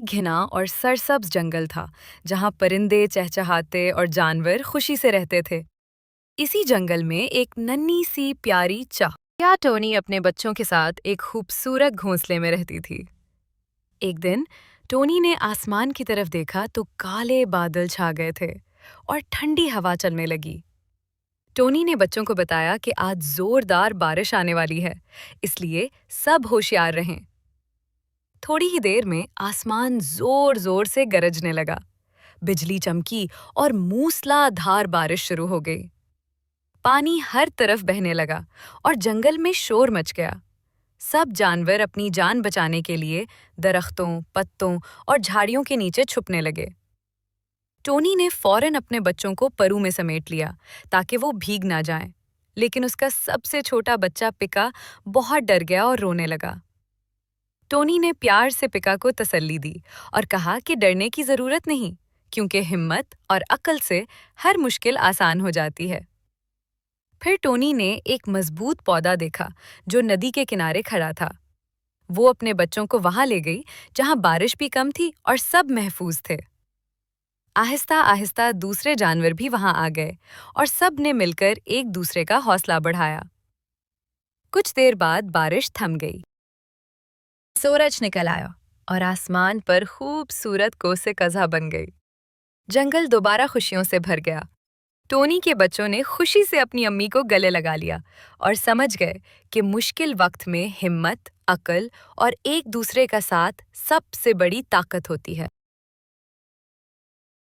घना और सरसब्ज जंगल था जहां परिंदे चहचहाते और जानवर खुशी से रहते थे। इसी जंगल में एक नन्ही सी प्यारी क्या टोनी अपने बच्चों के साथ एक खूबसूरत घोंसले में रहती थी। एक दिन टोनी ने आसमान की तरफ देखा तो काले बादल छा गए थे और ठंडी हवा चलने लगी। टोनी ने बच्चों को बताया कि आज जोरदार बारिश आने वाली है, इसलिए सब होशियार रहें। थोड़ी ही देर में आसमान जोर जोर से गरजने लगा, बिजली चमकी और मूसलाधार बारिश शुरू हो गई। पानी हर तरफ बहने लगा और जंगल में शोर मच गया। सब जानवर अपनी जान बचाने के लिए दरख्तों, पत्तों और झाड़ियों के नीचे छुपने लगे। टोनी ने फौरन अपने बच्चों को परु में समेट लिया ताकि वो भीग ना जाएं, लेकिन उसका सबसे छोटा बच्चा पिका बहुत डर गया और रोने लगा। टोनी ने प्यार से पिका को तसल्ली दी और कहा कि डरने की जरूरत नहीं, क्योंकि हिम्मत और अक्ल से हर मुश्किल आसान हो जाती है। फिर टोनी ने एक मजबूत पौधा देखा जो नदी के किनारे खड़ा था। वो अपने बच्चों को वहां ले गई जहां बारिश भी कम थी और सब महफूज थे। आहिस्ता आहिस्ता दूसरे जानवर भी वहां आ गए और सब ने मिलकर एक दूसरे का हौसला बढ़ाया। कुछ देर बाद बारिश थम गई, सूरज निकल आया और आसमान पर खूबसूरत कोसे कज़ा बन गई। जंगल दोबारा खुशियों से भर गया। टोनी के बच्चों ने खुशी से अपनी अम्मी को गले लगा लिया और समझ गए कि मुश्किल वक्त में हिम्मत, अक्ल और एक दूसरे का साथ सबसे बड़ी ताकत होती है।